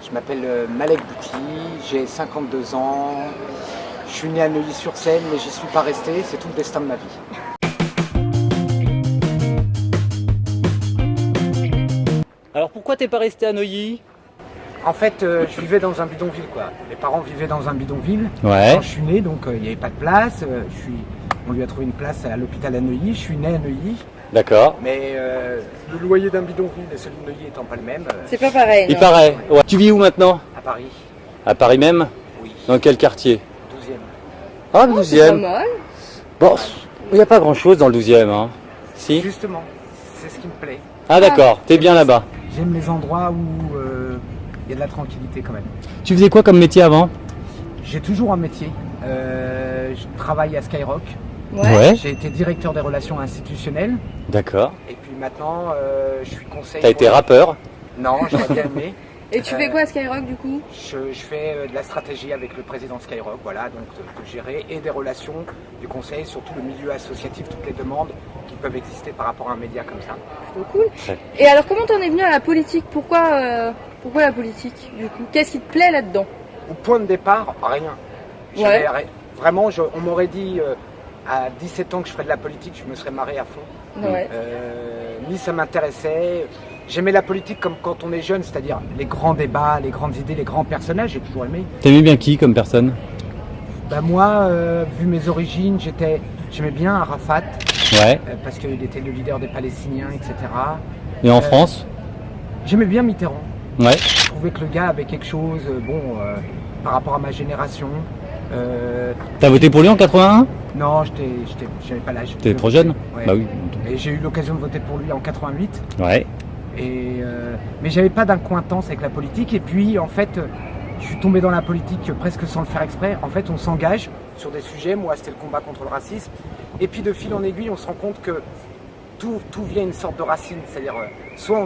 Je m'appelle Malek Bouti, j'ai 52 ans. Je suis né à Neuilly-sur-Seine, mais j'y suis pas resté, c'est tout le destin de ma vie. Alors pourquoi t'es pas resté à Neuilly? En fait, je vivais dans un bidonville, quoi. Mes parents vivaient dans un bidonville. Ouais. Quand je suis né, donc il n'y avait pas de place. On lui a trouvé une place à l'hôpital à Neuilly. Je suis né à Neuilly. D'accord. Mais le loyer d'un bidonville et celui de Neuilly étant pas le même, C'est pas pareil. Il non. paraît. Ouais. Tu vis où maintenant? à Paris, À Paris même? oui, Dans quel quartier? 12e. Ah, le Oh, c'est pas 12e. mal. Bon, il n'y a pas grand chose dans le 12e, hein. Si? Justement, c'est ce qui me plaît. Ah d'accord, t'es bien là-bas. J'aime les endroits où il y a de la tranquillité quand même. Tu faisais quoi comme métier avant? J'ai toujours un métier. Je travaille à Skyrock. Ouais. J'ai été directeur des relations institutionnelles. D'accord. Et puis maintenant, je suis conseiller. T'as été rappeur? Non, j'aurais bien aimé. Et tu fais quoi à Skyrock du coup? Je fais de la stratégie avec le président de Skyrock, voilà, donc de gérer et des relations, du conseil, surtout le milieu associatif, toutes les demandes qui peuvent exister par rapport à un média comme ça. Plutôt cool. Ouais. Et alors comment t'en es venu à la politique? Pourquoi la politique du coup? Qu'est-ce qui te plaît là-dedans? Au point de départ, rien. Ouais. Vraiment, on m'aurait dit à 17 ans que je ferais de la politique, je me serais marré à fond. Ouais. Ni ça m'intéressait. J'aimais la politique comme quand on est jeune, c'est-à-dire les grands débats, les grandes idées, les grands personnages, j'ai toujours aimé. T'aimais bien qui comme personne? Bah moi, vu mes origines, j'aimais bien Arafat, Ouais. parce qu'il était le leader des Palestiniens, etc. Et en France? J'aimais bien Mitterrand. Ouais. Je trouvais que le gars avait quelque chose, par rapport à ma génération. T'as voté pour lui en 81? Non, j'avais pas l'âge. T'es trop jeune? Ouais. Bah oui. Et j'ai eu l'occasion de voter pour lui en 88. Ouais. Mais j'avais pas d'incointance avec la politique. Et puis, en fait, je suis tombé dans la politique presque sans le faire exprès. En fait, on s'engage sur des sujets. Moi, c'était le combat contre le racisme. Et puis, de fil en aiguille, on se rend compte que tout vient une sorte de racine. C'est-à-dire, soit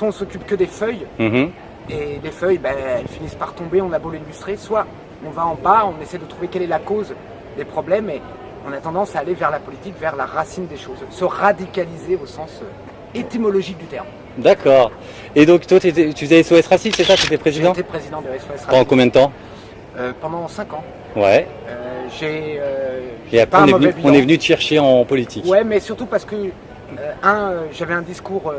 on s'occupe que des feuilles. Mhm. Et les feuilles, elles finissent par tomber. On a beau les illustrer. Soit on va en bas, on essaie de trouver quelle est la cause des problèmes. Et on a tendance à aller vers la politique, vers la racine des choses. Se radicaliser au sens étymologique du terme. D'accord. Et donc toi tu faisais SOS Racisme, c'est ça? Tu étais président? J'ai été président de SOS Pendant Racisme combien de temps? pendant 5 ans. Ouais. J'ai Et après pas un on est, mauvais venu, bilan. on est venu te chercher en politique. Ouais, mais surtout parce que j'avais un discours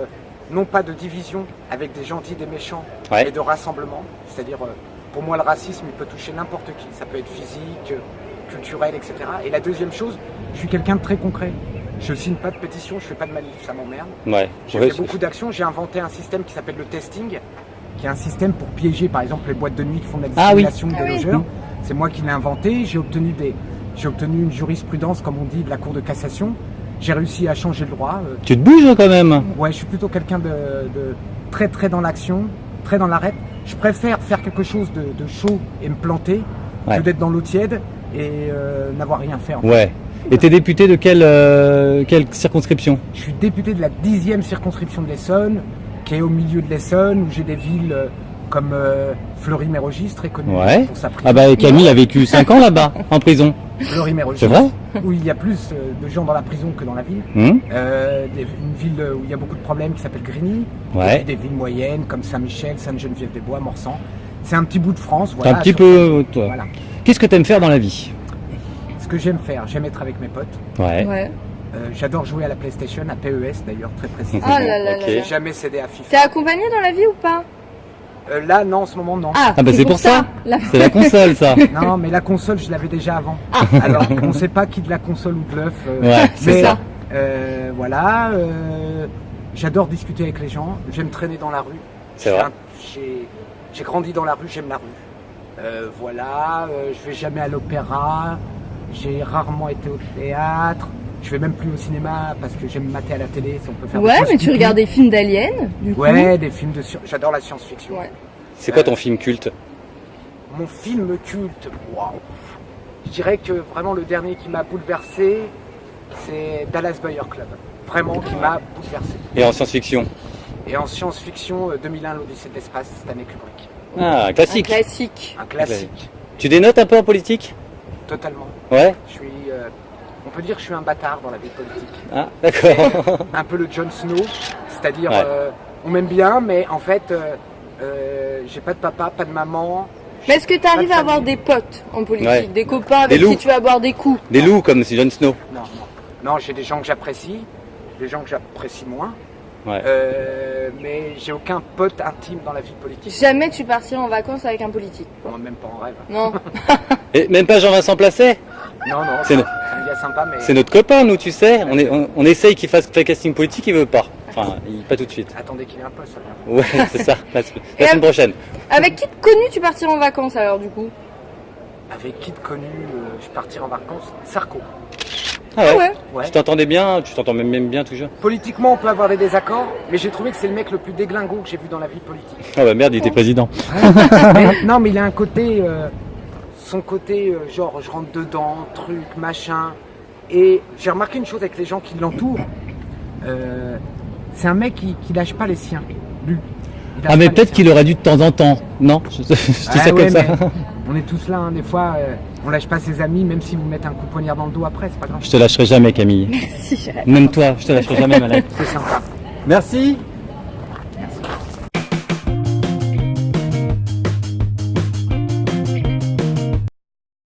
non pas de division avec des gentils, des méchants, Ouais. mais de rassemblement. C'est-à-dire, pour moi, le racisme, il peut toucher n'importe qui. Ça peut être physique, culturel, etc. Et la deuxième chose, je suis quelqu'un de très concret. Je signe pas de pétition, je fais pas de manif, ça m'emmerde. Ouais. J'ai Ouais, fait beaucoup d'actions, j'ai inventé un système qui s'appelle le testing, qui est un système pour piéger par exemple les boîtes de nuit qui font de la Ah oui. discrimination Ah des oui. logeurs. C'est moi qui l'ai inventé, j'ai obtenu une jurisprudence, comme on dit, de la Cour de cassation. J'ai réussi à changer le droit. Tu te bouges quand même. Ouais, je suis plutôt quelqu'un de très très dans l'action, très dans l'arrêt. Je préfère faire quelque chose de chaud et me planter Ouais. que d'être dans l'eau tiède et n'avoir rien fait. En fait. Ouais. Et t'es député de quelle circonscription? Je suis député de la 10e circonscription de l'Essonne, qui est au milieu de l'Essonne, où j'ai des villes comme Fleury-Mérogis, très connue Ouais. pour sa prison. Ah bah Camille a vécu 5 ans là-bas, en prison. Fleury-Mérogis, C'est vrai? où il y a plus de gens dans la prison que dans la ville. Hum. Une ville où il y a beaucoup de problèmes qui s'appelle Grigny. Ouais. Et puis des villes moyennes comme Saint-Michel, Sainte-Geneviève-des-Bois, Morsan. C'est un petit bout de France. T'es Voilà, un petit sur peu... toi. Voilà. Qu'est-ce que t'aimes faire dans la vie? Ce que j'aime faire, j'aime être avec mes potes. Ouais. Ouais. J'adore jouer à la PlayStation, à PES d'ailleurs, très précisément. Ah là là Ok. là J'ai là. jamais cédé à T'es FIFA. accompagné dans la vie ou pas? Là, non, en ce moment, non. Ah bah c'est pour ça. Là. C'est la console ça. Non, mais la console, je l'avais déjà avant. Alors, on ne sait pas qui de la console ou de l'œuf. Ouais, c'est mais ça. voilà, j'adore discuter avec les gens. J'aime traîner dans la rue. C'est vrai. J'ai grandi dans la rue, j'aime la rue. Voilà, je vais jamais à l'opéra. J'ai rarement été au théâtre. Je vais même plus au cinéma parce que j'aime mater à la télé. Si on peut faire des Ouais, choses mais tu stupides. regardes des films d'aliens, du coup. Ouais, des films de j'adore la science-fiction. Ouais. C'est quoi ton film culte? Mon film culte, waouh. Je dirais que vraiment le dernier qui m'a bouleversé, c'est Dallas Buyer Club. Vraiment qui m'a bouleversé. Et en science-fiction? Et en science-fiction, 2001, l'Odyssée de l'espace, Stanley Kubrick. Ah, Un classique. classique. Un classique, Tu dénotes un peu en politique? totalement. Ouais. Je suis, on peut dire que je suis un bâtard dans la vie politique. Ah, d'accord. Un peu le Jon Snow, c'est-à-dire Ouais. on m'aime bien, mais en fait, j'ai pas de papa, pas de maman. Mais est-ce que tu arrives Pas à de avoir famille. des potes en politique, Ouais. des copains avec Des loups. qui tu vas boire des coups? Des loups comme si Jon Snow. Non, non. Non, j'ai des gens que j'apprécie, des gens que j'apprécie moins. Ouais. Mais j'ai aucun pote intime dans la vie politique. Jamais tu partiras en vacances avec un politique. Moi, même pas en rêve. Non. Et même pas Jean-Vincent Placet. Non, non, C'est c'est no- un gars sympa, mais C'est notre copain, nous, tu sais. On essaye qu'il fasse casting politique, il veut pas. Enfin, pas tout de suite. attendez qu'il ait un poste, ça vient. Ouais, c'est ça. La Et semaine prochaine. Avec qui de connu tu partiras en vacances alors du coup? Avec qui de connu je partirai en vacances? Sarko. Ah ouais. Ouais. Ouais. Tu t'entendais bien, tu t'entends même bien toujours. Politiquement, on peut avoir des désaccords, mais j'ai trouvé que c'est le mec le plus déglingo que j'ai vu dans la vie politique. Ah bah merde, il était président. Non, mais il a un côté, son côté, genre, je rentre dedans, truc, machin. Et j'ai remarqué une chose avec les gens qui l'entourent. C'est un mec qui lâche pas les siens. Lui. Il lâche Ah mais pas peut-être les qu'il aurait dû de temps en temps. Non, je dis siens. ça Ouais, comme ça. mais on est tous là, hein, des fois, on lâche pas ses amis, même si vous mettez un coup de poignard dans le dos après, c'est pas grave. Je te lâcherai jamais, Camille. Si, Même toi, je te lâcherai jamais, Malek. C'est sympa. Merci.